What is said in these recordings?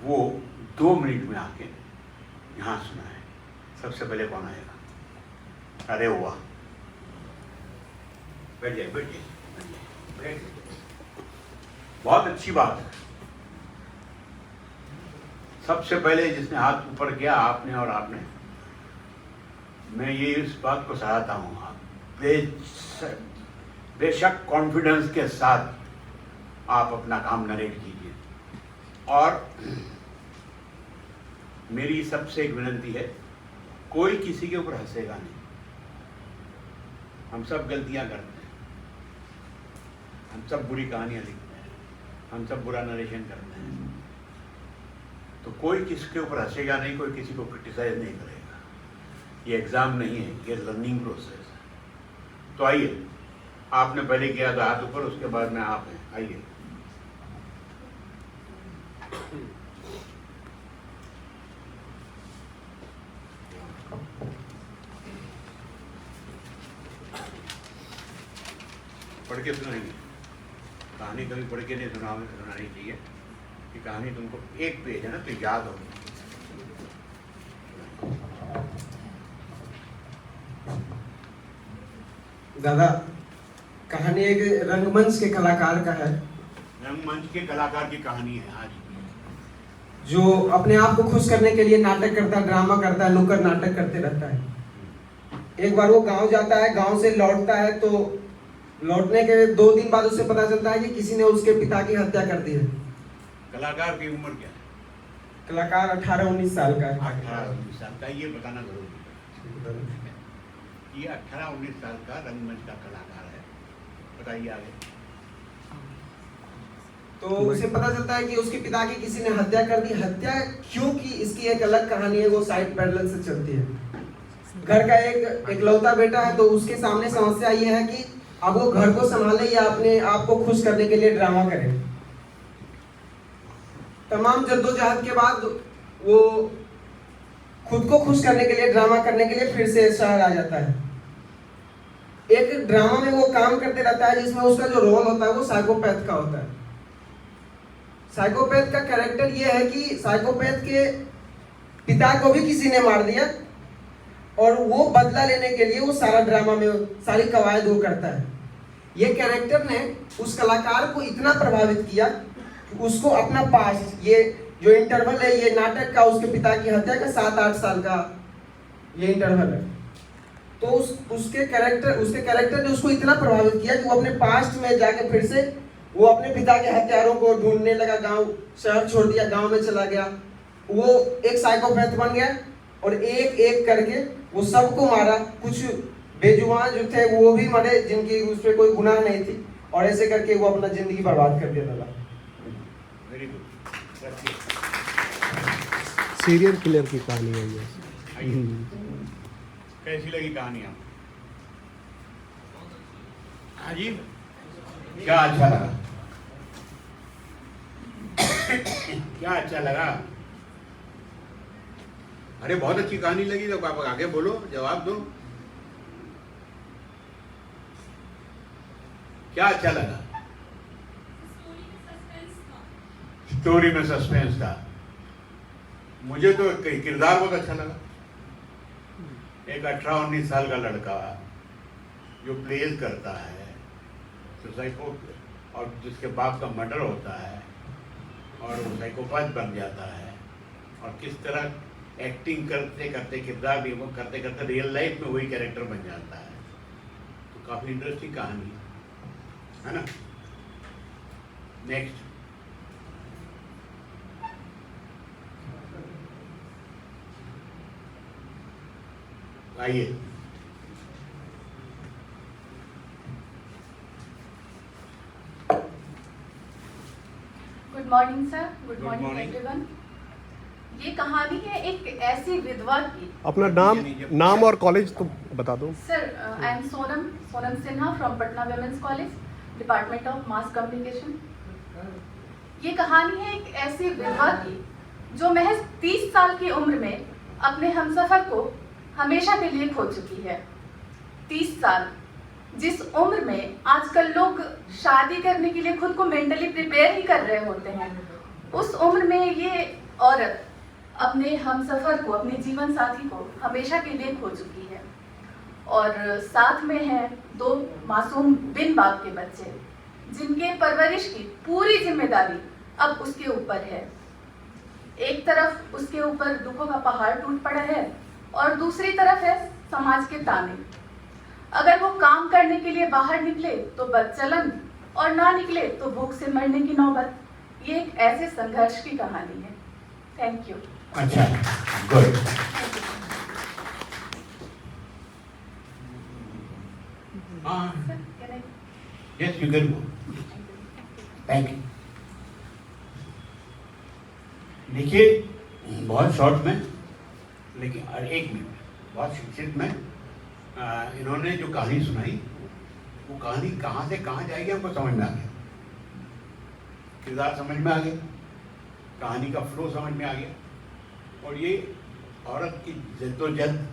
वो 2 मिनट में आके यहाँ सुनाए। सबसे पहले कौन आएगा? अरे वाह, बैठ जाइए बैठ जाइए बैठ जाइए बैठ जाइए। बहुत अच्छी बात है। सबसे पहले जिसने हाथ ऊपर किया आपने और आपने। मैं ये इस बात को सराहता हूँ, आप बेशक कॉन्फिडेंस के साथ आप अपना काम नरेट कीजिए। और मेरी सबसे एक विनती है, कोई किसी के ऊपर हंसेगा नहीं। हम सब गलतियां करते हैं, हम सब बुरी कहानियां लिखते हैं, हम सब बुरा नरेशन करते हैं, तो कोई किसी के ऊपर हंसेगा नहीं, कोई किसी को क्रिटिसाइज नहीं करेगा। ये एग्जाम नहीं है, ये लर्निंग प्रोसेस है। तो आइए, आपने पहले किया था हाथ ऊपर, उसके बाद में आप हैं, आइए। पढ़ के सुनाएंगे कहानी, कभी पढ़ के नहीं सुनानी चाहिए कि कहानी तुमको एक पेज है ना तो याद हो। दादा, कहानी एक रंगमंच के कलाकार का है। रंगमंच के कलाकार की कहानी है आज, जो अपने आप को खुश करने के लिए नाटक करता है, ड्रामा करता है, नुक्कड़ नाटक करते रहता है। एक बार वो गांव जाता है, गांव से लौटता है तो लौटने के 2 दिन बाद उसे पता चलता है कि किसी ने उसके पिता की हत्या कर दी है। कलाकार की उम्र क्या है? कलाकार 18-19 साल का है। 18-19 साल का, ये बताना जरूरी है। ये 18-19 साल का रंगमंच का कलाकार है। बताइए आगे। तो उसे पता चलता है कि उसके पिता की किसी ने हत्या कर दी। हत्या क्यों की, इसकी एक अलग कहानी है, वो साइड पैरेलल से चलती है। घर का एक इकलौता बेटा है, तो उसके सामने समस्या ये है कि अब वो घर को संभाले या अपने आप को खुश करने के लिए ड्रामा करे। तमाम जद्दोजहद के बाद वो खुद को खुश करने के लिए, ड्रामा करने के लिए फिर से शहर आ जाता है। एक ड्रामा में वो काम करते रहता है जिसमें उसका जो रोल होता है वो साइकोपैथ का होता है। साइकोपैथ का कैरेक्टर ये है कि साइकोपैथ के पिता को भी किसी ने मार दिया और वो बदला लेने के लिए वो सारा ड्रामा में सारी कवायद वो करता है। ये कैरेक्टर ने उस कलाकार को इतना प्रभावित किया कि उसको अपना पास्ट, ये जो इंटरवल है ये नाटक का, उसके पिता की हत्या का 7-8 साल का ये इंटरवल है, तो उसके कैरेक्टर ने उसको इतना प्रभावित किया कि वो अपने पास्ट में जाके फिर से वो अपने पिता के हत्यारों को ढूंढने लगा। गांव, शहर छोड़ दिया, गांव में चला गया। वो एक साइकोपैथ बन गया और एक एक करके वो सबको मारा। कुछ बेजुबान जो थे वो भी मरे जिनकी उस पर कोई गुनाह नहीं थी, और ऐसे करके वो अपना जिंदगी बर्बाद कर दिया। Very good. सीरियल किलर की कहानी है ये। कैसी लगी कहानी आपको? हाँ जी, क्या अच्छा लगा? क्या अच्छा लगा? अरे बहुत अच्छी कहानी लगी, तो आप आगे बोलो, जवाब दो। क्या अच्छा लगा? स्टोरी में सस्पेंस था। मुझे तो किरदार बहुत अच्छा लगा। एक 18-19 साल का लड़का जो प्लेज करता है तो साइको, और जिसके बाप का मर्डर होता है और वो साइकोपैथ बन जाता है, और किस तरह एक्टिंग करते करते, किरदार भी वो करते करते रियल लाइफ में वही कैरेक्टर बन जाता है। तो काफ़ी इंटरेस्टिंग कहानी है ना। नेक्स्ट। आइए। Good morning sir, good Good morning morning. Everyone. ये कहानी है एक ऐसी विधवा की। अपना नाम और कॉलेज तो बता दो। Sir, I am Sonam Sinha from Patna women's college, department of mass communication. ये कहानी है एक ऐसी विधवा की जो महज 30 साल की उम्र में अपने हमसफर को हमेशा के लिए खो चुकी है। 30 साल, जिस उम्र में आजकल लोग शादी करने के लिए खुद को मेंटली प्रिपेयर ही कर रहे होते हैं, उस उम्र में ये औरत अपने हमसफर को, अपने जीवन साथी को हमेशा के लिए खो चुकी है और साथ में है 2 मासूम बिन बाप के बच्चे जिनके परवरिश की पूरी जिम्मेदारी अब उसके ऊपर है। एक तरफ उसके ऊपर दुखों का पहाड़ टूट पड़ा है और दूसरी तरफ है समाज के ताने। अगर वो काम करने के लिए बाहर निकले तो बदचलन और ना निकले तो भूख से मरने की नौबत। ये एक ऐसे संघर्ष की कहानी है। Thank you. अच्छा, good. Yes, you can go. Thank you. देखिए, बहुत शॉर्ट में, लेकिन एक मिनट, बहुत संक्षिप्त में इन्होंने जो कहानी सुनाई, वो कहानी कहाँ से कहाँ जाएगी हमको समझ में आ गया, किरदार समझ में आ गया, कहानी का फ्लो समझ में आ गया। और ये औरत की जद्दोजहद,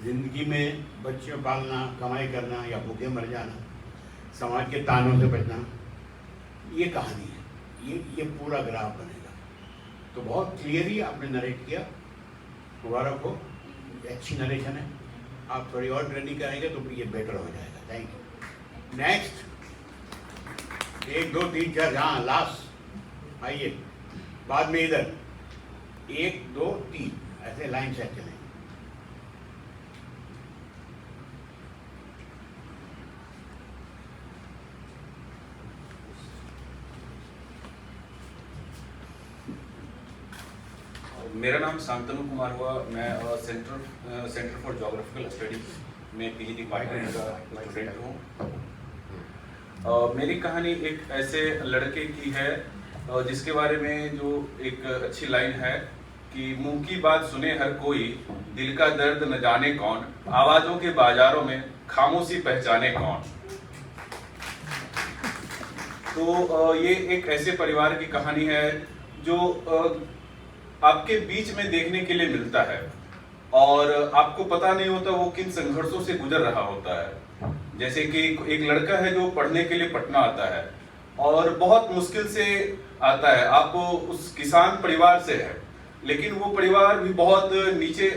जिंदगी में बच्चे पालना, कमाई करना या भूखे मर जाना, समाज के तानों से बचना, ये कहानी है। ये पूरा ग्राफ बनेगा। तो बहुत क्लियरली आपने नरेट किया, मुबारक हो, अच्छी नरेशन है। आप थोड़ी और ट्रेनिंग करेंगे तो ये बेटर हो जाएगा। Thank you. नेक्स्ट, 1 2 3 4, हाँ लास्ट आइए, बाद में इधर 1 2 3 ऐसे लाइन से चलें। मेरा नाम शांतनु कुमार हुआ। मैं सेंटर फॉर जोग्राफिकल स्टडीज में पीजी डिपार्टमेंट का स्टूडेंट हूँ। मेरी कहानी एक ऐसे लड़के की है जिसके बारे में जो एक अच्छी लाइन है कि मुंह की बात सुने हर कोई, दिल का दर्द न जाने कौन, आवाजों के बाजारों में खामोशी पहचाने कौन। तो ये एक ऐसे परिवार की कहानी है जो आपके बीच में देखने के लिए मिलता है और आपको पता नहीं होता वो किन संघर्षों से गुजर रहा होता है। जैसे कि एक लड़का है जो पढ़ने के लिए पटना आता है और बहुत मुश्किल से आता है। आप उस किसान परिवार से है, लेकिन वो परिवार भी बहुत नीचे,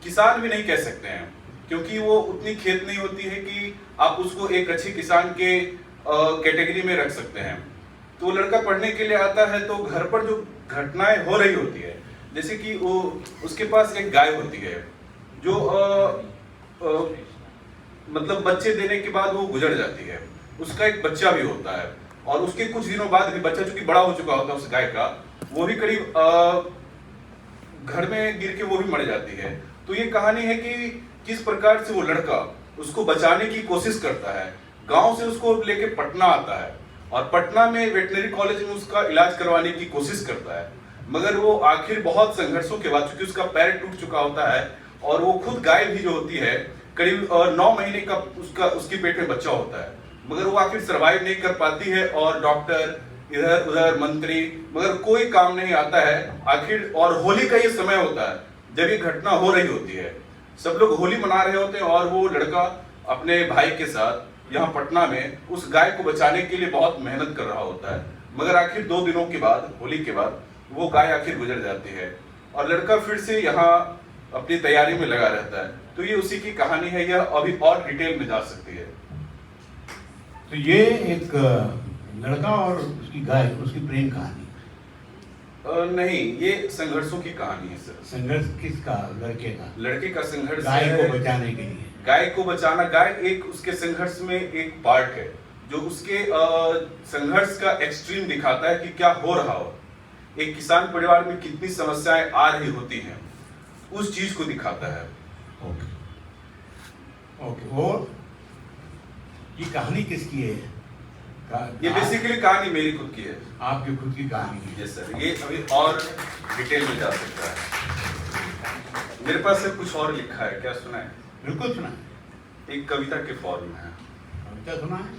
किसान भी नहीं कह सकते हैं क्योंकि वो उतनी खेत नहीं होती है कि आप उसको एक अच्छे किसान के कैटेगरी में रख सकते हैं। तो लड़का पढ़ने के लिए आता है तो घर पर जो घटनाएं हो रही होती है, जैसे कि वो उसके पास एक गाय होती है जो मतलब बच्चे देने के बाद वो गुजर जाती है। उसका एक बच्चा भी होता है और उसके कुछ दिनों बाद भी बच्चा चूंकि बड़ा हो चुका होता है उस गाय का, वो भी करीब घर में गिर के वो भी मर जाती है। तो ये कहानी है कि किस प्रकार से वो लड़का उसको बचाने की कोशिश करता है। गांव से उसको लेके पटना आता है और पटना में वेटनरी कॉलेज में उसका इलाज करवाने की कोशिश करता है, मगर वो आखिर बहुत संघर्षों के बाद, चूंकि उसका पैर टूट चुका होता है और वो खुद गाय भी जो होती है करीब 9 महीने का उसके पेट में बच्चा होता है, मगर वो आखिर सरवाइव नहीं कर पाती है और डॉक्टर इधर उधर मंत्री, मगर कोई काम नहीं आता है आखिर। और होली का ये समय होता है जब ये घटना हो रही होती है, सब लोग होली मना रहे होते हैं और वो लड़का अपने भाई के साथ यहाँ पटना में उस गाय को बचाने के लिए बहुत मेहनत कर रहा होता है, मगर आखिर 2 दिनों के बाद, होली के बाद, वो गाय आखिर गुजर जाती है और लड़का फिर से यहाँ अपनी तैयारी में लगा रहता है। तो ये उसी की कहानी है, यह अभी और डिटेल में जा सकती है। तो ये एक लड़का और उसकी गाय, उसकी प्रेम कहानी नहीं, ये संघर्षों की कहानी है सर। संघर्ष किसका? लड़के का? लड़के का संघर्ष गाय को बचाने के लिए। गाय को बचाना, गाय एक उसके संघर्ष में एक पार्ट है जो उसके संघर्ष का एक्सट्रीम दिखाता है कि क्या हो रहा हो, एक किसान परिवार में कितनी समस्याएं आ रही होती हैं, उस चीज को दिखाता है। Okay okay. और ये कहानी किसकी है? ये बेसिकली कहानी मेरी खुद की है। आपकी खुद की कहानी है? यस सर, ये अभी और डिटेल में जा सकता है। मेरे पास से कुछ और लिखा है, क्या सुना है? बिल्कुल सुना है। एक कविता के फॉर्म में है। कविता सुना है?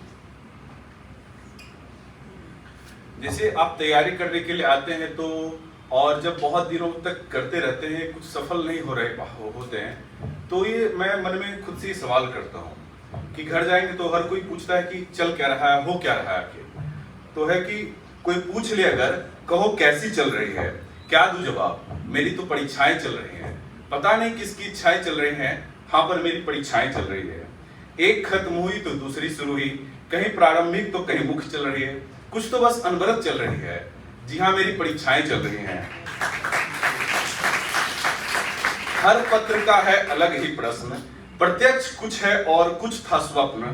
जैसे आप तैयारी करने के लिए आते हैं तो, और जब बहुत दिनों तक करते रहते हैं, कुछ सफल नहीं हो रहे होते हैं, तो ये मैं मन में खुद से ही सवाल करता हूँ कि घर जाएंगे तो हर कोई पूछता है कि चल क्या रहा है, हो क्या रहा है आखिर। तो है कि कोई पूछ ले अगर, कहो कैसी चल रही है, क्या दूं जवाब, मेरी तो परीक्षाएं चल रही हैं, पता नहीं किसकी इच्छाएं चल रही हैं, हाँ पर मेरी परीक्षाएं चल रही है। एक खत्म हुई तो दूसरी शुरू हुई, कहीं प्रारंभिक तो कहीं मुख्य चल रही है, कुछ तो बस अनवरत चल रही है। जी हाँ, मेरी परीक्षाएं चल रही हैं। हर पत्र का है अलग ही प्रश्न, प्रत्यक्ष कुछ है और कुछ था स्वप्न,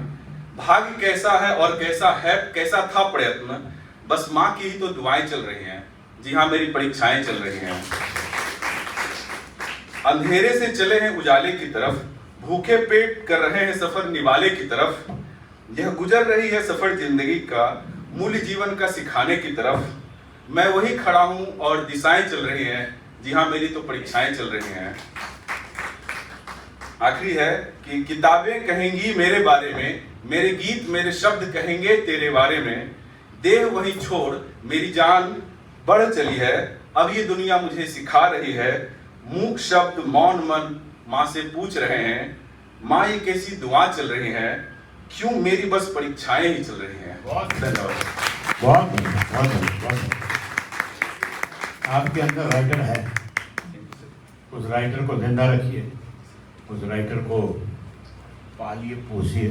भाग्य कैसा है और कैसा था प्रयत्न, बस माँ की ही तो दुआएं चल रही हैं। जी हाँ, मेरी परीक्षाएं चल रही हैं। अंधेरे से चले हैं उजाले की तरफ, भूखे पेट कर रहे हैं सफर निवाले की तरफ, यह गुजर रही है सफर जिंदगी का मूल्य जीवन का सिखाने की तरफ, मैं वही खड़ा हूं और दिशाएं चल रही हैं। जी हाँ, मेरी तो परीक्षाएं चल रही हैं। आखिरी है कि किताबें कहेंगी मेरे बारे में, मेरे गीत मेरे शब्द कहेंगे तेरे बारे में, देह वही छोड़ मेरी जान बढ़ चली है, अब ये दुनिया मुझे सिखा रही है, मूक शब्द मौन मन माँ से पूछ रहे हैं, माँ ये कैसी दुआ चल रही हैं, क्यों मेरी बस परीक्षाएं ही चल रही हैं। बहुत धन्यवाद, बहुत धन्यवाद। आपके अंदर राइटर है, उस राइटर को जिंदा रखिए, उस राइटर को पालिए पोसिए,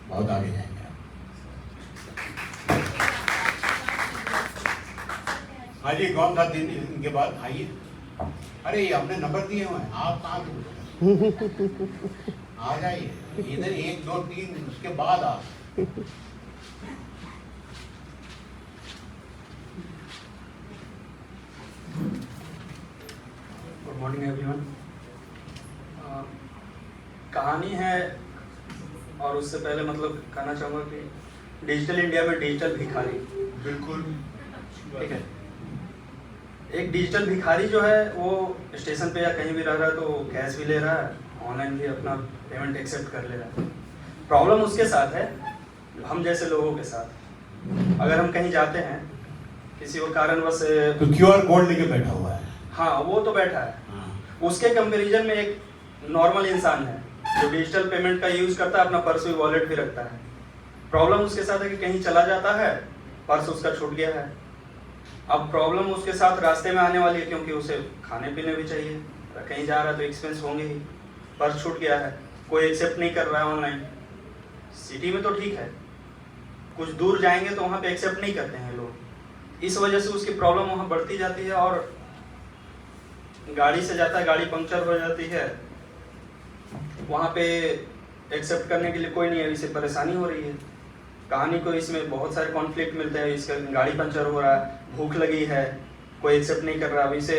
बहुत आगे जाएंगे। हाँ जी, कौन सा दिन इनके बाद आइए। अरे ये हमने नंबर दिए हुए हैं, आप कहाँ से आ जाइए इधर, 1 2 3 उसके बाद आप। Good morning everyone. कहानी है, और उससे पहले मतलब कहना चाहूँगा कि डिजिटल इंडिया में डिजिटल भिखारी, बिल्कुल ठीक है। एक डिजिटल भिखारी जो है वो स्टेशन पे या कहीं भी रह रहा है तो कैश भी ले रहा है, ऑनलाइन भी अपना पेमेंट एक्सेप्ट कर ले रहा है। प्रॉब्लम उसके साथ है, हम जैसे लोगों के साथ। अगर हम कहीं जाते हैं किसी को कारणवश, तो QR कोड लेके बैठा हुआ है। हाँ वो तो बैठा है, उसके कंपैरिजन में एक नॉर्मल इंसान है जो डिजिटल पेमेंट का यूज करता है, अपना पर्स भी वॉलेट भी रखता है। प्रॉब्लम उसके साथ है कि कहीं चला जाता है, पर्स उसका छूट गया है। अब प्रॉब्लम उसके साथ रास्ते में आने वाली है, क्योंकि उसे खाने पीने भी चाहिए, कहीं जा रहा है तो एक्सपेंस होंगे ही। पर्स छूट गया है, कोई एक्सेप्ट नहीं कर रहा है ऑनलाइन। सिटी में तो ठीक है, कुछ दूर जाएंगे तो वहाँ पे एक्सेप्ट नहीं करते हैं लोग। इस वजह से उसकी प्रॉब्लम वहाँ बढ़ती जाती है, और गाड़ी से जाता है, गाड़ी पंक्चर हो जाती है, वहाँ पे एक्सेप्ट करने के लिए कोई नहीं है, इसे परेशानी हो रही है। कहानी को इसमें बहुत सारे कॉन्फ्लिक्ट मिलते हैं, इसका गाड़ी पंचर हो रहा है, भूख लगी है, कोई एक्सेप्ट नहीं कर रहा। अब इसे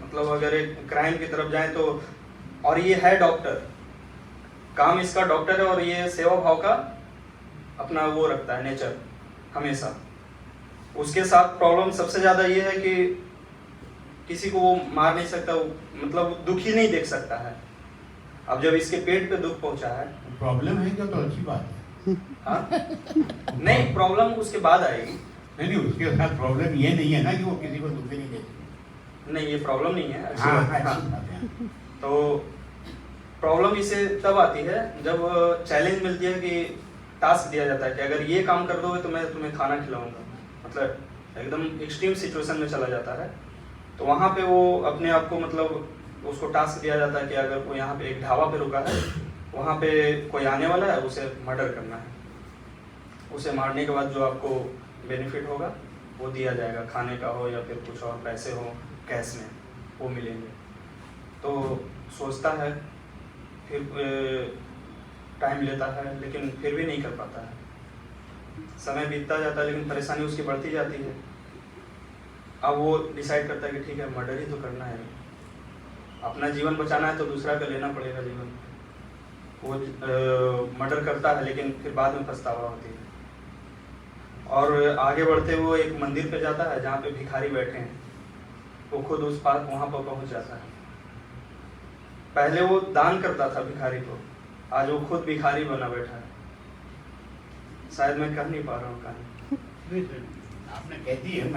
मतलब अगर एक क्राइम की तरफ जाए तो, और ये है डॉक्टर, काम इसका डॉक्टर है, और ये सेवा भाव का अपना वो रखता है नेचर हमेशा। उसके साथ प्रॉब्लम सबसे ज़्यादा ये है कि किसी को वो मार नहीं सकता, मतलब दुखी नहीं देख सकता है। अब जब इसके पेट पे दुख पहुंचा है, प्रॉब्लम है क्या, तो अच्छी बात है। हाँ? नहीं, प्रॉब्लम उसके बाद आएगी। नहीं, उसके साथ प्रॉब्लम ये नहीं है ना कि वो किसी को दुखी नहीं देती। नहीं, ये प्रॉब्लम नहीं है, अच्छी हाँ, बात है। अच्छी बात है। तो प्रॉब्लम इसे तब आती है जब चैलेंज मिलती है कि टास्क दिया जाता है कि अगर ये काम कर दोगे तो मैं तुम्हें खाना खिलाऊंगा, मतलब एकदम एक्सट्रीम सिचुएशन में चला जाता है। तो वहाँ पे वो अपने आप को, मतलब उसको टास्क दिया जाता है कि अगर कोई यहाँ पे एक ढाबा पे रुका है, वहाँ पे कोई आने वाला है, उसे मर्डर करना है। उसे मारने के बाद जो आपको बेनिफिट होगा वो दिया जाएगा, खाने का हो या फिर कुछ और पैसे हो कैश में, वो मिलेंगे। तो सोचता है, फिर टाइम लेता है, लेकिन फिर भी नहीं कर पाता है। समय बीतता जाता है, लेकिन परेशानी उसकी बढ़ती जाती है। अब वो डिसाइड करता है कि ठीक है, मर्डर ही तो करना है, अपना जीवन बचाना है तो दूसरा का लेना पड़ेगा जीवन। वो मर्डर करता है, लेकिन फिर बाद में पछतावा होती है। और आगे बढ़ते हुए एक मंदिर पे जाता है जहाँ पे भिखारी बैठे हैं, वो खुद उस पास वहाँ पर पहुँच जाता है। पहले वो दान करता था भिखारी को, आज वो खुद भिखारी बना बैठा है। शायद मैं कह नहीं पा रहा हूँ कहानी। आपने कह दी है,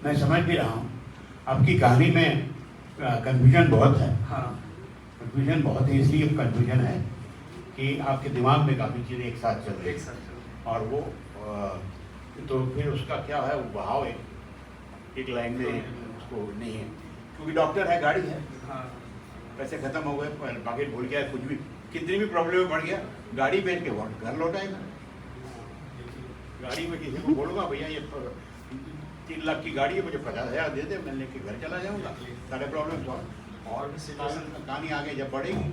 मैं समझ भी रहा हूँ। आपकी कहानी में कंफ्यूजन बहुत है। हाँ, कंफ्यूजन बहुत है, इसलिए कंफ्यूजन है कि आपके दिमाग में काफ़ी चीज़ें एक साथ चल रही एक हैं, साथ और वो तो फिर उसका क्या है, वो बहाव एक लाइन में आपको नहीं है, क्योंकि डॉक्टर है, गाड़ी है, हाँ पैसे खत्म हो गए, पॉकेट भूल गया, कुछ भी कितनी भी प्रॉब्लम बढ़ गया, गाड़ी बेच के वोट घर लौटाएगा। गाड़ी में किसी को बोलूँगा भैया ये 3 लाख की गाड़ी है, मुझे 50,000 दे दे, मैं लेके घर चला जाऊँगा, सारे प्रॉब्लम सॉल्व। और भी सिचुएशन कहानी आगे जब बढ़ेगी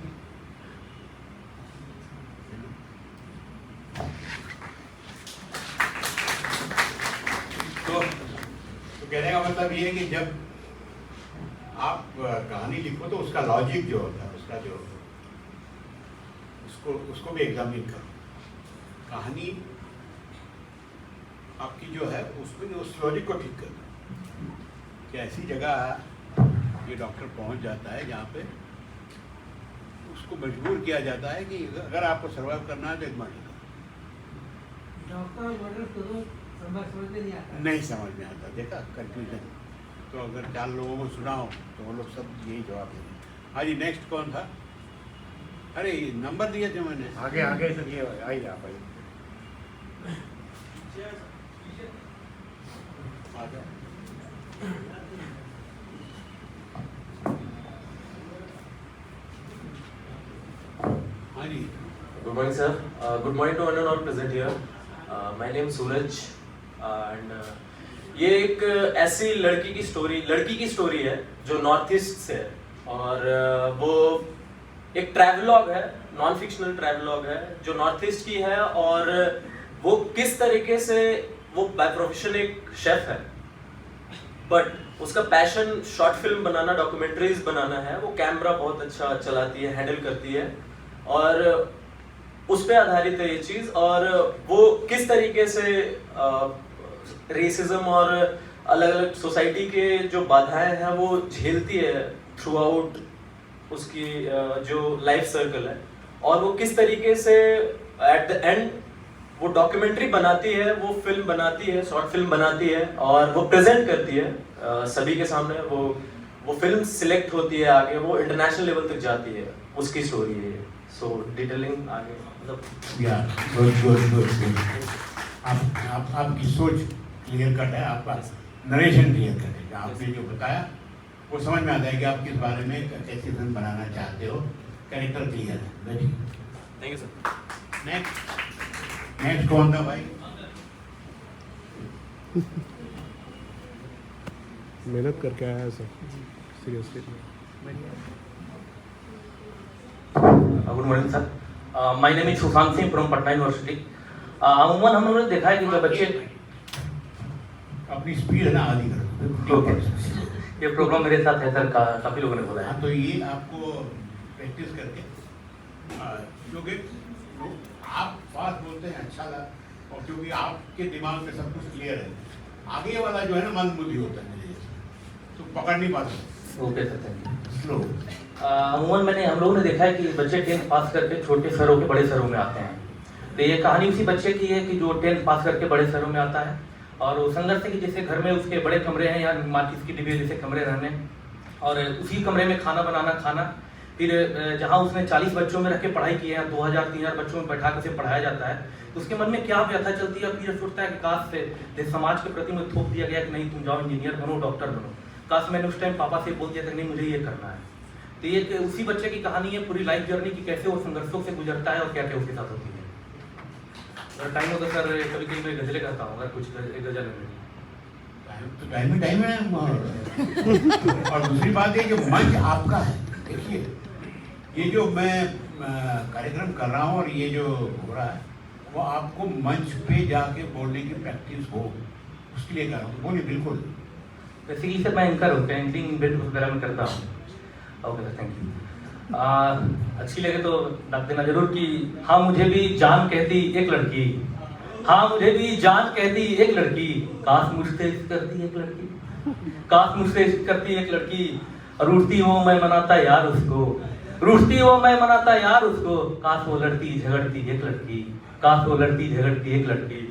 तो कहने का मतलब ये है कि जब आप कहानी लिखो तो उसका लॉजिक जो होता है, उसका जो उसको भी एग्जामिन करो। कहानी आपकी जो है उसमें उस लॉजिक को ठीक करना कि ऐसी जगह ये डॉक्टर पहुंच जाता है जहाँ पे उसको मजबूर किया जाता है कि अगर आपको सर्वाइव करना है तो एक मर्डर नहीं समझ में आता। देखा कंफ्यूजन। तो अगर 4 लोगों को सुनाओ तो वो लोग सब यही जवाब देंगे। हाँ जी, नेक्स्ट कौन था? अरे नंबर दिए थे मैंने, आगे आगे से ये आई आप हाँ जी। Good morning, sir. Good morning to one and all present here. My name is Suraj and ये एक ऐसी लड़की की स्टोरी है जो नॉर्थ ईस्ट से है और वो एक ट्रैवलॉग है, नॉन फिक्शनल ट्रैवलॉग है जो नॉर्थ ईस्ट की है और वो किस तरीके से वो बाय प्रोफेशन एक शेफ है बट उसका पैशन शॉर्ट फिल्म बनाना, डॉक्यूमेंट्रीज बनाना है। वो कैमरा बहुत अच्छा चलाती है, हैंडल करती है और उस पे आधारित है ये चीज। और वो किस तरीके से रेसिज्म और अलग अलग सोसाइटी के जो बाधाएं हैं वो झेलती है थ्रू आउट उसकी जो लाइफ सर्कल है और वो किस तरीके से एट द एंड वो डॉक्यूमेंट्री बनाती है, वो फिल्म बनाती है, शॉर्ट फिल्म बनाती है और वो प्रेजेंट करती है सभी के सामने। वो फिल्म सिलेक्ट होती है, आगे वो इंटरनेशनल लेवल तक जाती है, उसकी स्टोरी है। सो डिटेलिंग आगे मतलब या गुड। आपकी सोच क्लियर कट है, आपका नरेशन क्लियर कट है। आपने जो बताया वो समझ में आता है कि आप किस बारे में कैसी फिल्म बनाना चाहते हो। कैरेक्टर क्लियर है। Very thank you sir. Next कौन था भाई? मेहनत करके आया है sir, seriously. Good morning sir, my name is Sushant Singh from Patna university. अमूमन हम लोगों ने देखा है कि जब बच्चे अपनी स्पीड है ना आधी करो। ये प्रॉब्लम मेरे साथ है सर, काफी लोगों ने बोला है। हाँ, तो ये आपको प्रैक्टिस करके क्योंकि आप फास्ट बोलते हैं अच्छा लगा और क्योंकि आपके दिमाग में सब कुछ क्लियर है, आगे वाला जो है ना मंदबुद्धि होता है मेरे जैसे, तो पकड़ नहीं पाता। Okay sir, thank you. Slow. अमूमन हम लोगों ने देखा है कि बच्चे 10th पास करके छोटे शहरों के बड़े शहरों में आते हैं। तो ये कहानी उसी बच्चे की है कि जो 10th पास करके बड़े शहरों में आता है और वो संघर्ष है कि जैसे घर में उसके बड़े कमरे हैं या माचिस की डिब्बे जैसे कमरे रहने और उसी कमरे में खाना बनाना, खाना फिर जहाँ उसने 40 बच्चों में रख के पढ़ाई की है, 2000-3000 बच्चों में बैठा कर उसे पढ़ाया जाता है, तो उसके मन में क्या व्यथा चलती है। फिर सोचता है कि काश से समाज के प्रति मुझे थोप दिया गया कि नहीं तुम जाओ इंजीनियर बनो, डॉक्टर बनो। काश मैंने उस टाइम पापा से बोल दिया था नहीं मुझे ये करना है। तो ये उसी बच्चे की कहानी है, पूरी लाइफ जर्नी की, कैसे वो संघर्षों से गुजरता है और क्या क्या उसके साथ होती है। अगर टाइम होता सर कभी कभी मैं गजलें करता हूँ, अगर कुछ एक गजल है। टाइम है और दूसरी बात है जो मंच आपका है। देखिए ये जो मैं कार्यक्रम कर रहा हूँ और ये जो हो रहा है वो आपको मंच पे जाके बोलने की प्रैक्टिस हो, उसके लिए कर रहा हूँ। बोलिए। बिल्कुल। बेसिकली सर मैं एंकर हूँ, एंकरिंग इवेंट वगैरह में करता हूँ। Okay sir, thank you. अच्छी लगे तो डाक देना जरूर कि हाँ मुझे भी जान कहती एक लड़की, हाँ मुझे भी जान कहती एक लड़की, काश मुझसे इश्क करती एक लड़की, काश मुझसे इश्क करती एक लड़की, रूठती हो मैं मनाता यार उसको, रूठती हो मैं मनाता यार उसको, काश वो लड़ती झगड़ती एक लड़की, काश वो लड़ती झगड़ती एक लड़की।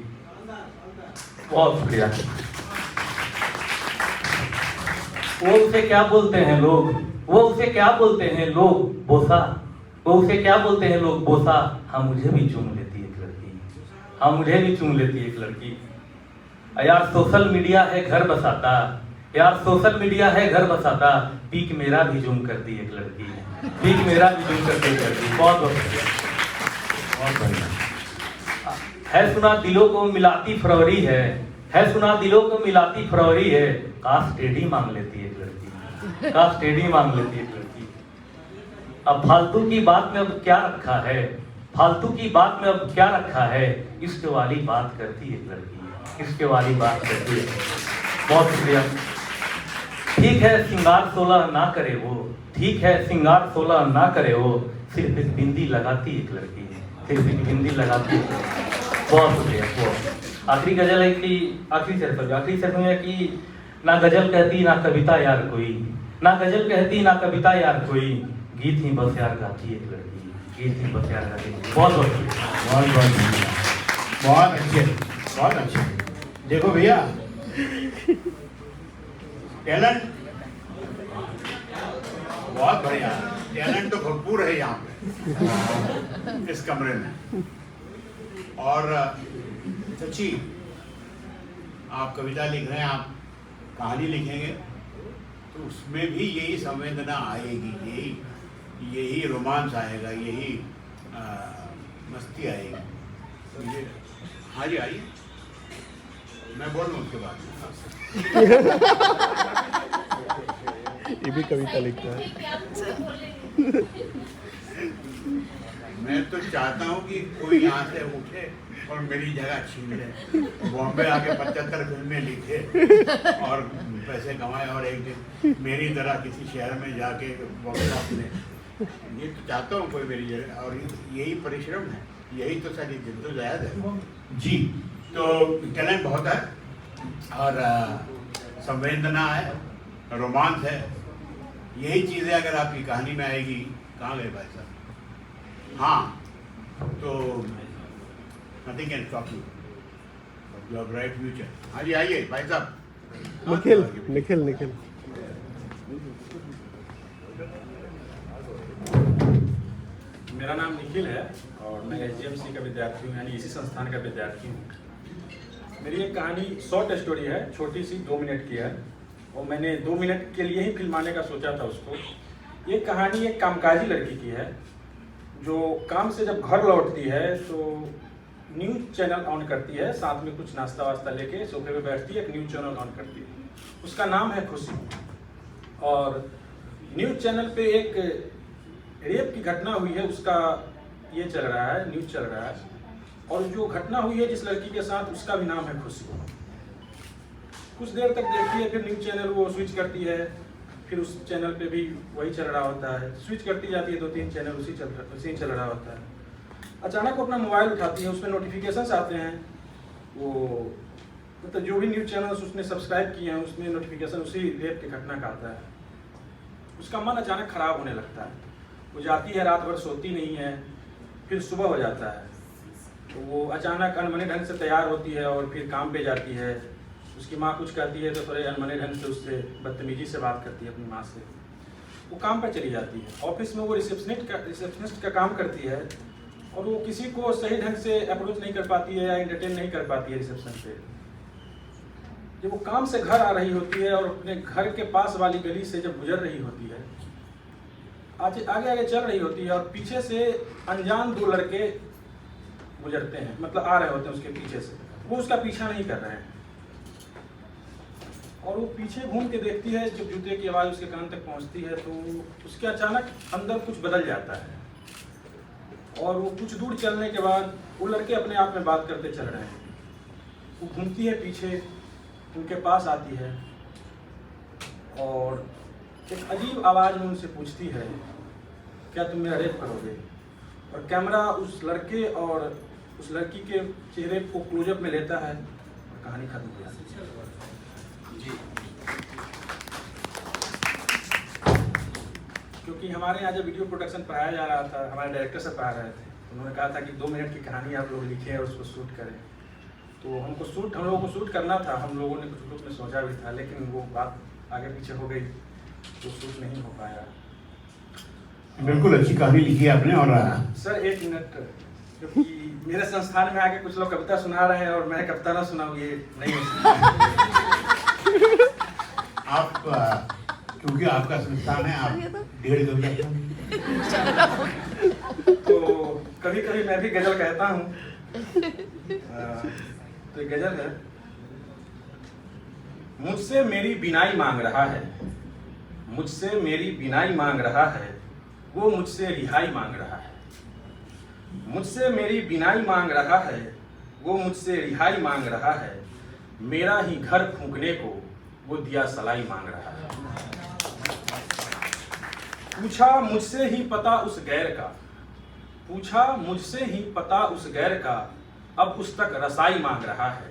बहुत शुक्रिया। वो उसे क्या बोलते हैं लोग, वो उसे क्या बोलते हैं लोग, बोसा, वो उसे क्या बोलते हैं लोग, बोसा, हाँ मुझे भी चूम लेती एक लड़की, हाँ मुझे भी चूम लेती एक लड़की। यार सोशल मीडिया है घर बसाता, यार सोशल मीडिया है घर बसाता, पीक मेरा भी जूम करती एक लड़की, पीक मेरा भी जूम करती एक लड़की। बहुत बहुत बहुत बढ़िया। है सुना दिलों को मिलाती फरवरी है सुना दिलों को मिलाती फरवरी है, काश टेढ़ी मांग लेती एक लड़की, काश टेढ़ी मांग लेती एक लड़की। अब फालतू की बात में अब क्या रखा है, फालतू की बात में अब क्या रखा है, इश्क वाली बात करती एक लड़की, इश्क वाली बात करती है। बहुत शुक्रिया। ठीक है श्रृंगार 16 ना करे वो, ठीक है श्रृंगार 16 ना करे वो, सिर्फ एक बिंदी लगाती एक लड़की, सिर्फ एक बिंदी लगाती है। बहुत शुक्रिया। बहुत आखिरी गजल है कि आखिरी शेर है कि ना गजल कहती ना कविता यार कोई, ना गजल कहती ना कविता यार कोई, गीत ही बस यार गाती एक लड़की, गीत ही बस यार गाती। बहुत बहुत बहुत बहुत बहुत अच्छे, बहुत अच्छे। देखो भैया, टैलेंट बहुत बढ़िया, टैलेंट तो भरपूर है यहाँ पे इस कमरे में। और सच्ची आप कविता लिख रहे हैं, आप कहानी लिखेंगे तो उसमें भी यही संवेदना आएगी, यही रोमांस आएगा, यही मस्ती आएगी। तो ये हाँ जी आइए, मैं बोल लूँ उसके बाद। ये भी कविता लिखता है। मैं तो चाहता हूँ कि कोई यहाँ से उठे और मेरी जगह छीन ले, बॉम्बे आके 75 फिल्में लिखे और पैसे कमाए और एक दिन मेरी तरह किसी शहर में जाके बॉक्स ऑफिस में। ये तो चाहता हूँ कोई मेरी जगह, और यही परिश्रम है, यही तो सारी जिद्दोजहद है जी। तो टैलेंट बहुत है और संवेदना है, रोमांस है, यही चीज़ें अगर आपकी कहानी में आएगी। कहाँ गए भाई साहब? हाँ, तो nothing can stop you, you have bright future। हाँ जी आइए भाई साहब। निखिल निखिल निखिल मेरा नाम निखिल है और मैं SGMC का विद्यार्थी हूँ, यानी इसी संस्थान का विद्यार्थी हूँ। मेरी एक कहानी शॉर्ट स्टोरी है, छोटी सी 2 मिनट की है और मैंने 2 मिनट के लिए ही फिल्माने का सोचा था उसको। ये कहानी एक कामकाजी लड़की की है जो काम से जब घर लौटती है तो न्यूज़ चैनल ऑन करती है, साथ में कुछ नाश्ता वास्ता लेके सोफे पे बैठती है, एक न्यूज़ चैनल ऑन करती है। उसका नाम है खुशी। और न्यूज़ चैनल पे एक रेप की घटना हुई है, उसका ये चल रहा है, न्यूज़ चल रहा है। और जो घटना हुई है जिस लड़की के साथ, उसका भी नाम है खुशी। कुछ देर तक देखती है, फिर न्यूज़ चैनल वो स्विच करती है, फिर उस चैनल पे भी वही चल रहा होता है, स्विच करती जाती है, 2-3 चैनल उसी चल रहा होता है। अचानक वो अपना मोबाइल उठाती है, उसमें नोटिफिकेशंस आते हैं, वो मतलब जो भी न्यूज़ चैनल्स उसने सब्सक्राइब किए हैं उसमें नोटिफिकेशन उसी रेप की घटना का आता है। उसका मन अचानक ख़राब होने लगता है, वो जाती है, रात भर सोती नहीं है, फिर सुबह हो जाता है तो वो अचानक अनमने ढंग से तैयार होती है और फिर काम पे जाती है। उसकी माँ कुछ कहती है तो थोड़े अनमने ढंग से उससे बदतमीजी से बात करती है अपनी माँ से। वो काम पर चली जाती है, ऑफिस में वो रिसेप्शनिस्ट का काम करती है और वो किसी को सही ढंग से अप्रोच नहीं कर पाती है या एंटरटेन नहीं कर पाती है रिसेप्शन पे। जब वो काम से घर आ रही होती है और अपने घर के पास वाली गली से जब गुजर रही होती है, आगे आगे चल रही होती है और पीछे से अनजान 2 लड़के गुजरते हैं, मतलब आ रहे होते हैं उसके पीछे से। वो उसका पीछा नहीं कर रहे हैं और वो पीछे घूम के देखती है, जब जूते की आवाज़ उसके कान तक पहुंचती है तो उसके अचानक अंदर कुछ बदल जाता है और वो कुछ दूर चलने के बाद वो लड़के अपने आप में बात करते चल रहे हैं। वो घूमती है पीछे, उनके पास आती है और एक अजीब आवाज़ में उनसे पूछती है, क्या तुम मेरा रेप करोगे? और कैमरा उस लड़के और उस लड़की के चेहरे को क्लोजअप में लेता है और कहानी खत्म हो जाती है जी। क्योंकि हमारे यहाँ जब वीडियो प्रोडक्शन पढ़ाया जा रहा था, हमारे डायरेक्टर से पढ़ा रहे थे, उन्होंने कहा था कि 2 मिनट की कहानी आप लोग लिखें और उसको शूट करें। तो हम लोगों को शूट करना था, हम लोगों ने कुछ ग्रुप में सोचा भी था, लेकिन वो बात आगे पीछे हो गई तो शूट नहीं हो पाया। बिल्कुल अच्छी कहानी लिखी आपने। और सर 1 मिनट, क्योंकि मेरे संस्थान में आके कुछ लोग कविता सुना रहे हैं और मैंने कविता ना सुना, ये नहीं हो सकता। आप क्योंकि आपका संस्थान है, आप 1.5 कविता तो कभी कभी मैं भी गजल कहता हूँ। तो एक गजल है। मुझसे मेरी बिनाई मांग रहा है, मुझसे मेरी बिनाई मांग रहा है, वो मुझसे रिहाई मांग रहा है। मुझसे मेरी बिनाई मांग रहा है, वो मुझसे रिहाई मांग रहा है। मेरा ही घर फूंकने को वो दिया सलाई मांग रहा है। पूछा मुझसे ही पता उस गैर का, पूछा मुझसे ही पता उस गैर का, अब उस तक रसाई मांग रहा है।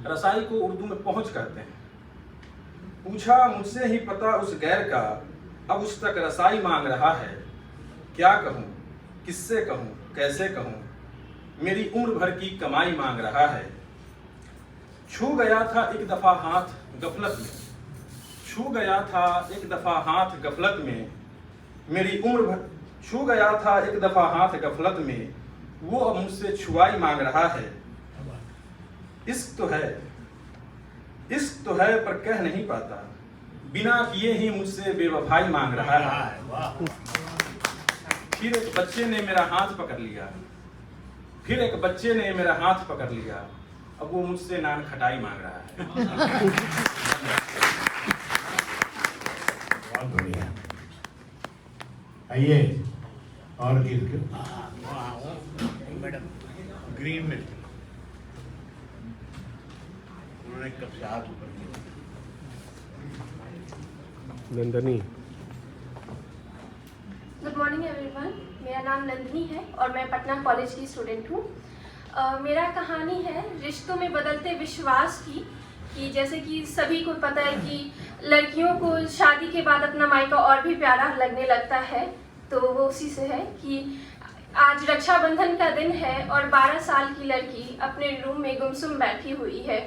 रसाई को उर्दू में पहुंच करते हैं। पूछा मुझसे ही पता उस गैर का, अब उस तक रसाई मांग रहा है। क्या कहूँ, किससे कहूँ, कैसे कहूँ, मेरी उम्र भर की कमाई मांग रहा है। छू गया था एक दफा हाथ गफलत में, छू गया था एक दफा हाथ गफलत में, मेरी उम्र भर छू गया था एक दफा हाथ गफलत में, वो अब मुझसे छुआई मांग रहा है। इश्क तो है, इश्क तो है पर कह नहीं पाता, बिना किए ही मुझसे बेवफाई मांग रहा है। फिर एक बच्चे ने मेरा हाथ पकड़ लिया, फिर एक बच्चे ने मेरा हाथ पकड़ लिया, अब वो मुझसे नान खटाई मांग रहा है। बहुत बढ़िया। आइए और मैडम ग्रीन में उन्होंने कब से हाथ ऊपर किया। नंदनी। गुड मॉर्निंग एवरीवन, मेरा नाम नंदिनी है और मैं पटना कॉलेज की स्टूडेंट हूँ। मेरा कहानी है रिश्तों में बदलते विश्वास की, कि जैसे कि सभी को पता है कि लड़कियों को शादी के बाद अपना मायका और भी प्यारा लगने लगता है, तो वो उसी से है कि आज रक्षाबंधन का दिन है और 12 साल की लड़की अपने रूम में गुमसुम बैठी हुई है।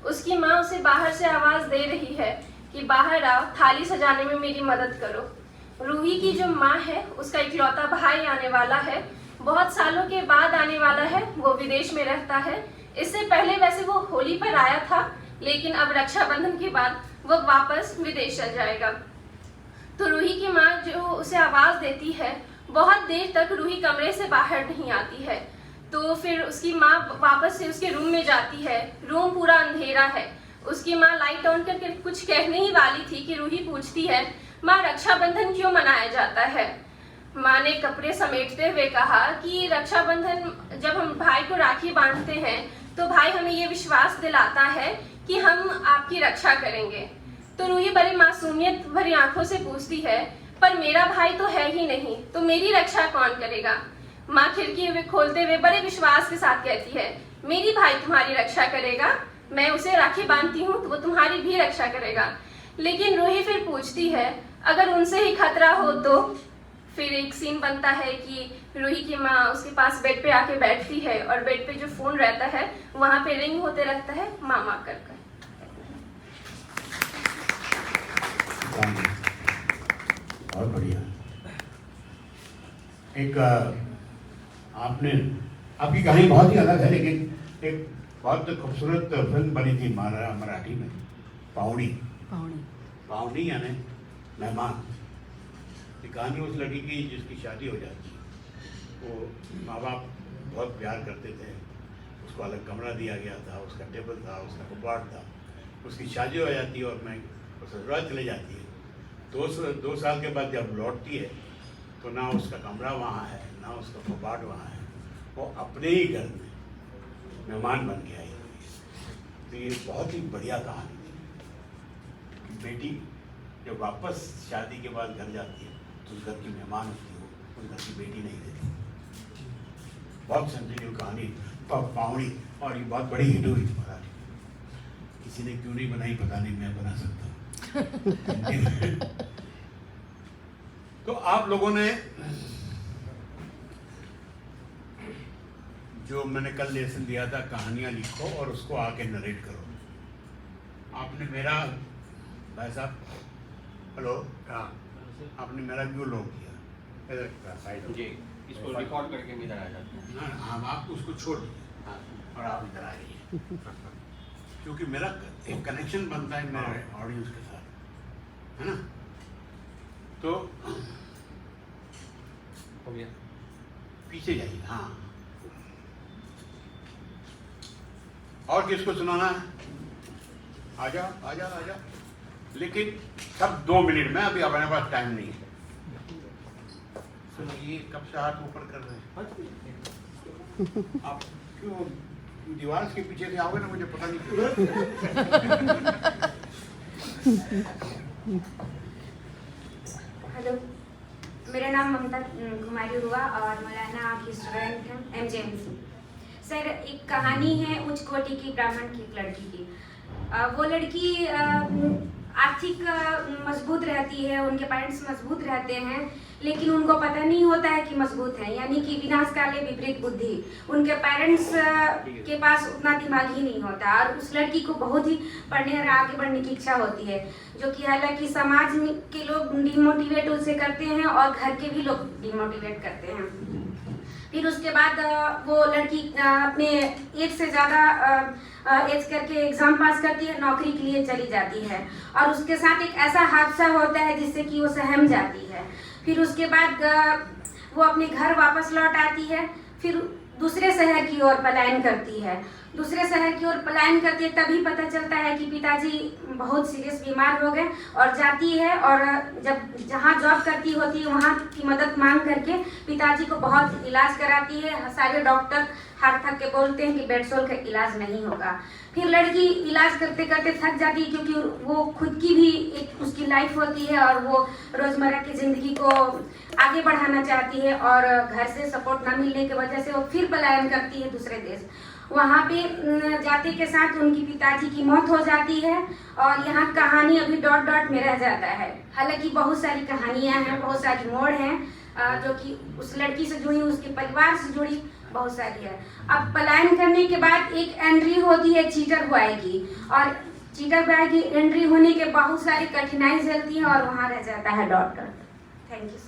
उसकी माँ उसे बाहर से आवाज़ दे रही है कि बाहर आओ, थाली सजाने में मेरी मदद करो। रूही की जो माँ है उसका इकलौता भाई आने वाला है, बहुत सालों के बाद आने वाला है, वो विदेश में रहता है। इससे पहले वैसे वो होली पर आया था, लेकिन अब रक्षाबंधन के बाद वो वापस विदेश चल जाएगा। तो रूही की माँ जो उसे आवाज़ देती है, बहुत देर तक रूही कमरे से बाहर नहीं आती है। तो फिर उसकी माँ वापस से उसके रूम में जाती है, रूम पूरा अंधेरा है। उसकी माँ लाइट ऑन करके कुछ कहने ही वाली थी कि रूही पूछती है, माँ रक्षाबंधन क्यों मनाया जाता है? माँ ने कपड़े समेटते हुए कहा कि रक्षाबंधन जब हम भाई को राखी बांधते हैं तो भाई हमें ये विश्वास दिलाता है कि हम आपकी रक्षा करेंगे। तो रूही बड़ी मासूमियत भरी आंखों से पूछती है, पर मेरा भाई तो है ही नहीं, तो मेरी रक्षा कौन करेगा? माँ खिड़की खोलते हुए बड़े विश्वास के साथ कहती है, मेरी भाई तुम्हारी रक्षा करेगा, मैं उसे राखी बांधती हूँ तो वो तुम्हारी भी रक्षा करेगा। लेकिन रूही फिर पूछती है, अगर उनसे ही खतरा हो तो? फिर एक सीन बनता है कि रूही की माँ उसके पास बेड पे आके बैठती है और बेड पे जो फोन रहता है वहां पे रिंग होते रहता है, मामा कर कर। बहुत बढ़िया। एक आपने, आपकी कहानी बहुत ही अलग है, लेकिन एक बहुत खूबसूरत फिल्म बनी थी मराठी में, पावनी। पावनी यानी मेहमान। कहानी उस लड़की की जिसकी शादी हो जाती है। वो माँ बाप बहुत प्यार करते थे, उसको अलग कमरा दिया गया था, उसका टेबल था, उसका कबाड़ था। उसकी शादी हो जाती है और मैं ससुराल चले जाती है। 2 साल के बाद जब लौटती है तो ना उसका कमरा वहाँ है, ना उसका कबाड़ वहाँ है, वो अपने ही घर में मेहमान बन के आई हुई है। तो ये बहुत ही बढ़िया कहानी थी। बेटी जब वापस शादी के बाद घर जाती है तो उस घर की मेहमान होती हो, उस घर की बेटी नहीं देती। बहुत सेंसिटिव कहानी पावनी, और ये बहुत बड़ी हिट हुई थी मराठी। किसी ने क्यों नहीं बनाई पता नहीं, मैं बना सकता हूँ। तो आप लोगों ने जो मैंने कल लेसन दिया था, कहानियां लिखो और उसको आके नरेट करो। आपने मेरा, भाई साहब हेलो, हाँ, आपने मेरा व्यू लो किया जी, इसको रिकॉर्ड करके इधर आ जाते हैं। हाँ, आप उसको छोड़ दीजिए और आप इधर आ रही हैं। क्योंकि मेरा एक कनेक्शन बनता है मेरे ऑडियंस के साथ। है ना? तो हो गया। पीछे जाइए। हाँ, और किसको सुनाना है? आजा आजा आजा, लेकिन सब 2 मिनट में, अभी अपने पास टाइम नहीं है। सुनिए, कब से हाथ ऊपर कर रहे हैं? आप क्यों दीवार के पीछे से आओगे ना, मुझे पता नहीं क्यों। हेलो, मेरा नाम ममता कुमारी हुआ और मौलाना की स्टूडेंट हूँ MJMC। सर, एक कहानी है उच्च कोटि की ब्राह्मण की एक लड़की की। वो लड़की आर्थिक मजबूत रहती है, उनके पेरेंट्स मजबूत रहते हैं, लेकिन उनको पता नहीं होता है कि मजबूत है, यानी कि विनाशकाले विपरीत बुद्धि। उनके पेरेंट्स के पास उतना दिमाग ही नहीं होता और उस लड़की को बहुत ही पढ़ने और आगे बढ़ने की इच्छा होती है, जो कि हालांकि समाज के लोग डिमोटिवेट उसे करते हैं और घर के भी लोग डिमोटिवेट करते हैं। फिर उसके बाद वो लड़की अपने एज से ज़्यादा एज करके एग्ज़ाम पास करती है, नौकरी के लिए चली जाती है और उसके साथ एक ऐसा हादसा होता है जिससे कि वो सहम जाती है। फिर उसके बाद वो अपने घर वापस लौट आती है, फिर दूसरे शहर की ओर पलायन करती है। दूसरे शहर की ओर पलायन करती है, तभी पता चलता है कि पिताजी बहुत सीरियस बीमार हो गए और जाती है और जब जहाँ जॉब करती होती है वहाँ की मदद मांग करके पिताजी को बहुत इलाज कराती है। सारे डॉक्टर हार थक के बोलते हैं कि बेडसोल का इलाज नहीं होगा। फिर लड़की इलाज करते करते थक जाती है, क्योंकि वो खुद की भी एक उसकी लाइफ होती है और वो रोज़मर्रा की ज़िंदगी को आगे बढ़ाना चाहती है और घर से सपोर्ट ना मिलने की वजह से वो फिर पलायन करती है दूसरे देश। वहाँ पे जाते के साथ उनकी पिताजी की मौत हो जाती है और यहाँ कहानी अभी डॉट डॉट में रह जाता है। हालांकि बहुत सारी कहानियाँ हैं, बहुत सारी मोड़ हैं जो कि उस लड़की से जुड़ी, उसके परिवार से जुड़ी बहुत सारी है। अब पलायन करने के बाद एक एंट्री होती है चीटर बॉय की, और चीटर बॉय की एंट्री होने के बहुत सारी कठिनाई झेलती है और वहाँ रह जाता है डॉट डॉट। Thank you.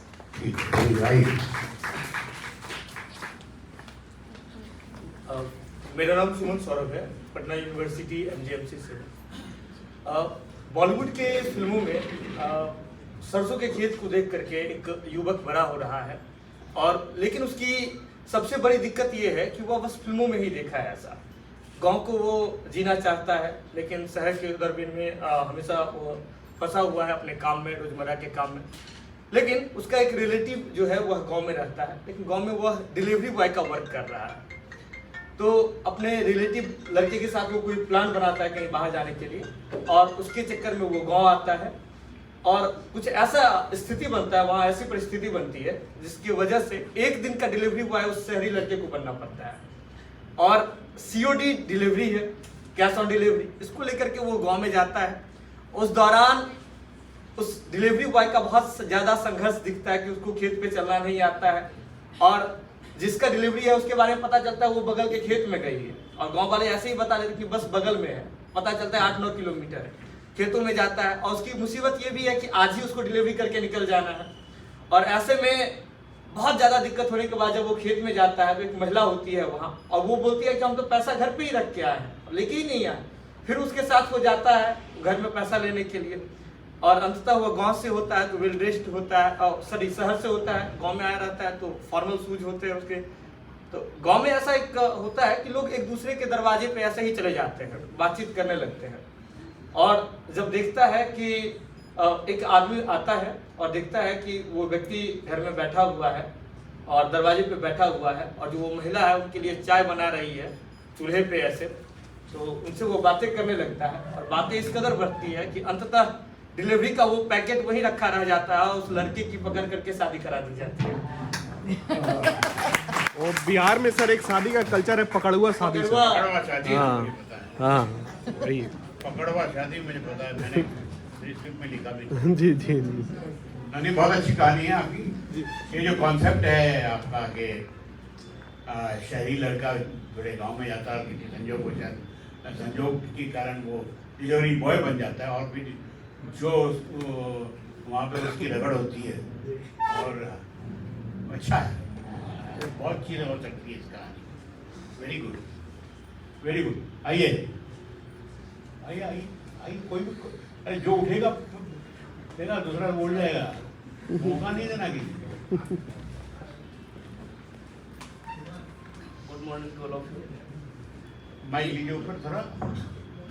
मेरा नाम सुमन सौरभ है, पटना यूनिवर्सिटी MJMC से। बॉलीवुड के फिल्मों में सरसों के खेत को देख करके एक युवक बड़ा हो रहा है, और लेकिन उसकी सबसे बड़ी दिक्कत ये है कि वह बस फिल्मों में ही देखा है ऐसा। गांव को वो जीना चाहता है, लेकिन शहर के दरमियान में हमेशा वो फंसा हुआ है अपने काम में, रोजमर्रा के काम में। लेकिन उसका एक रिलेटिव जो है वह गांव में रहता है, लेकिन गांव में वह डिलीवरी बॉय का वर्क कर रहा है। तो अपने रिलेटिव लड़के के साथ वो कोई प्लान बनाता है कहीं बाहर जाने के लिए, और उसके चक्कर में वो गांव आता है और कुछ ऐसा स्थिति बनता है, वहाँ ऐसी परिस्थिति बनती है जिसकी वजह से एक दिन का डिलीवरी बॉय उस शहरी लड़के को बनना पड़ता है। और COD डिलीवरी है, कैश ऑन डिलीवरी, इसको लेकर के वो गांव में जाता है। उस दौरान उस डिलीवरी बॉय का बहुत ज़्यादा संघर्ष दिखता है कि उसको खेत पे चलना नहीं आता है, और जिसका डिलीवरी है उसके बारे में पता चलता है वो बगल के खेत में गई है, और गांव वाले ऐसे ही बता देते कि बस बगल में है। पता चलता है 8-9 किलोमीटर है। खेतों में जाता है, और उसकी मुसीबत ये भी है कि आज ही उसको डिलीवरी करके निकल जाना है। और ऐसे में बहुत ज़्यादा दिक्कत होने के बाद जब वो खेत में जाता है तो एक महिला होती है वहाँ, और वो बोलती है कि हम तो पैसा घर पे ही रख के आए हैं, लेके ही नहीं आए। फिर उसके साथ वो जाता है घर में पैसा लेने के लिए, और अंततः वो गांव से होता है तो वेल ड्रेस्ड होता है, और सॉरी शहर से होता है, गांव में आया रहता है तो फॉर्मल शूज होते हैं उसके। तो गांव में ऐसा एक होता है कि लोग एक दूसरे के दरवाजे पे ऐसे ही चले जाते हैं, बातचीत करने लगते हैं। और जब देखता है कि एक आदमी आता है और देखता है कि वो व्यक्ति घर में बैठा हुआ है और दरवाजे पे बैठा हुआ है, और जो वो महिला है उनके लिए चाय बना रही है चूल्हे पे ऐसे, तो उनसे वो बातें करने लगता है, और बातें इस कदर बढ़ती है कि अंततः डिलीवरी का वो पैकेट वहीं रखा रह जाता है और उस लड़के की पकड़ करके शादी करा दी जाती है। और बिहार में सर एक शादी का कल्चर है, पकड़ुआ शादी। पकड़वा शादी हाँ मुझे पता है। हाँ वही पकड़वा शादी मुझे पता है, मैंने स्क्रिप्ट में लिखा भी। जी जी जी नहीं, बहुत अच्छी कहानी है आपकी। ये जो कॉन्सेप्ट है आपका कि शहरी लड़का बड़े गांव में जाता है, किसी संजोग के कारण वो डिलीवरी बॉय बन जाता है, और फिर जो वहाँ पे उसकी रगड़ होती है, और अच्छा है, बहुत चीज़ें हो सकती है इस कहानी। Very good, very good. आइए आइए आइए आइए, कोई भी, अरे जो उठेगा देखा दूसरा बोल जाएगा, मौका नहीं देना किसी को। Good morning to all of you. Mike लीजिए ऊपर थोड़ा,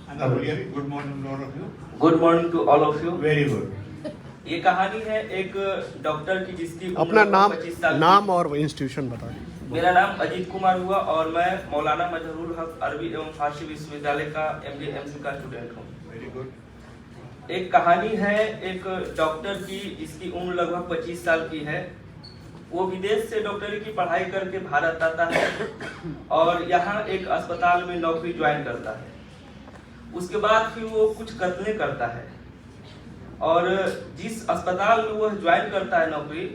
अंदर बोलिए अभी। Good morning all of you. Good morning to all of you. Very good. ये कहानी है एक डॉक्टर की जिसकी उम्र अपना नाम 25 साल की। नाम और इंस्टीट्यूशन बता दें। मेरा नाम अजीत कुमार हुआ और मैं मौलाना मजहरुल हक अरबी एवं फारसी विश्वविद्यालय का MJ/MC का स्टूडेंट हूँ। Very good. एक कहानी है एक डॉक्टर की, इसकी उम्र लगभग 25 साल की है। वो विदेश से डॉक्टरी की पढ़ाई करके भारत आता है और यहाँ एक अस्पताल में नौकरी ज्वाइन करता है। उसके बाद फिर वो कुछ कत्लें करता है और जिस अस्पताल में वह ज्वाइन करता है नौकरी,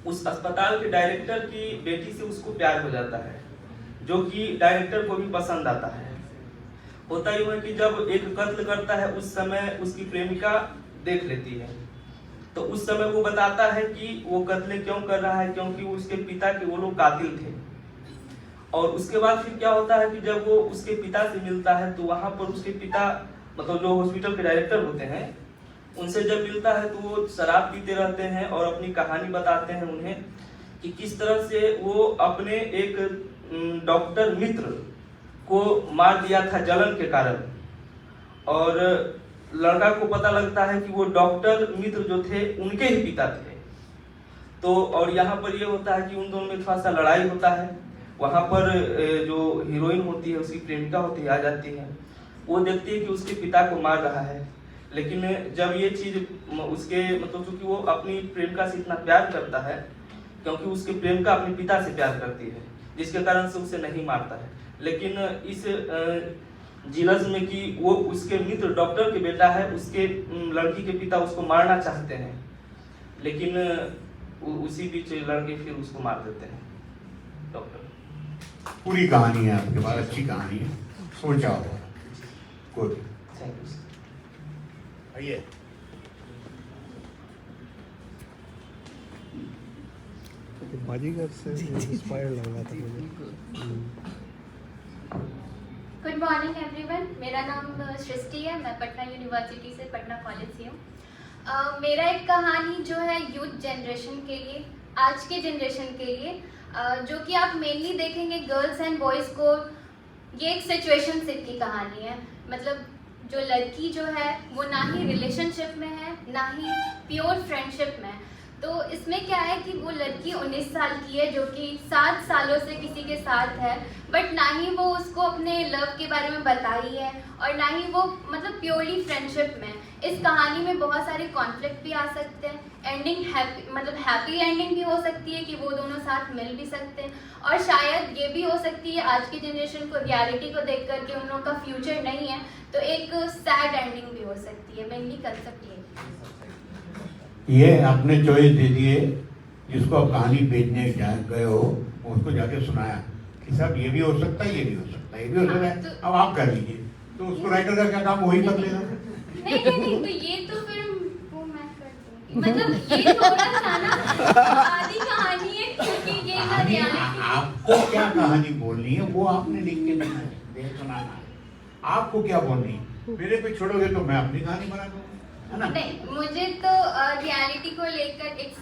उस अस्पताल के डायरेक्टर की बेटी से उसको प्यार हो जाता है, जो कि डायरेक्टर को भी पसंद आता है। होता यूं है कि जब एक कत्ल करता है उस समय उसकी प्रेमिका देख लेती है, तो उस समय वो बताता है कि वो कत्ल क्यों कर रहा है, क्योंकि उसके पिता के वो लोग कातिल थे। और उसके बाद फिर क्या होता है कि जब वो उसके पिता से मिलता है तो वहां पर उसके पिता, मतलब जो हॉस्पिटल के डायरेक्टर होते हैं, उनसे जब मिलता है तो वो शराब पीते रहते हैं और अपनी कहानी बताते हैं उन्हें कि किस तरह से वो अपने एक डॉक्टर मित्र को मार दिया था जलन के कारण। और लड़का को पता लगता है कि वो डॉक्टर मित्र जो थे उनके ही पिता थे। तो और यहाँ पर ये होता है कि उन दोनों में थोड़ा सा लड़ाई होता है। वहाँ पर जो हीरोइन होती है, उसकी प्रेमिका होती है, आ जाती है। वो देखती है कि उसके पिता को मार रहा है, लेकिन जब ये चीज उसके मतलब चूंकि वो अपनी प्रेमिका से इतना प्यार करता है, क्योंकि उसके प्रेमिका अपने पिता से प्यार करती है, जिसके कारण से उसे नहीं मारता है। लेकिन इस जिलस में कि वो उसके मित्र डॉक्टर के बेटा है, उसके लड़की के पिता उसको मारना चाहते हैं, लेकिन उसी बीच लड़के फिर उसको मार देते हैं डॉक्टर। पूरी कहानी है आपके पास, अच्छी कहानी है, सोचा होगा। Good, thank you. आइए। बाजीगर से इंस्पायर लग रहा था मुझे। गुड मॉर्निंग एवरीवन, मेरा नाम सृष्टि है। मैं पटना यूनिवर्सिटी से पटना कॉलेज से हूँ। मेरा एक कहानी जो है यूथ जनरेशन के लिए, आज के जनरेशन के लिए, जो कि आप मेनली देखेंगे गर्ल्स एंड बॉयज़ को, ये एक सिचुएशनशिप की कहानी है। मतलब जो लड़की जो है वो ना ही रिलेशनशिप में है, ना ही प्योर फ्रेंडशिप में। तो इसमें क्या है कि वो लड़की 19 साल की है, जो कि 7 सालों से किसी के साथ है, बट ना ही वो उसको अपने लव के बारे में बताई है और ना ही वो मतलब प्योरली फ्रेंडशिप में। इस कहानी में बहुत सारे कॉन्फ्लिक्ट भी आ सकते हैं। एंडिंग हैप्पी एंडिंग भी हो सकती है कि वो दोनों साथ मिल भी सकते हैं, और शायद ये भी हो सकती है आज की जनरेशन को रियलिटी को देख करके उन लोगों का फ्यूचर नहीं है, तो एक सैड एंडिंग भी हो सकती है। मेनली कंसेप्ट ये आपने चॉइस दे दिए, जिसको आप कहानी बेचने गए हो उसको जाके सुनाया कि साहब ये भी हो सकता है, ये भी हो सकता है, ये भी हो सकता है। अब आप कर लीजिए, तो उसको राइटर का क्या काम, वही कर लेगा। नहीं, तो ये तो फिर वो मैं कर दूंगी। मतलब ये थोड़ा सा ना आधी कहानी है, क्योंकि ये ना रियलिटी। आपको क्या कहानी बोलनी है वो आपने लिख के सुनाना है। आपको क्या बोलनी है, मेरे पे छोड़ोगे तो मैं अपनी कहानी बना दूंगा, है ना। नहीं, मुझे तो रियलिटी को लेकर एक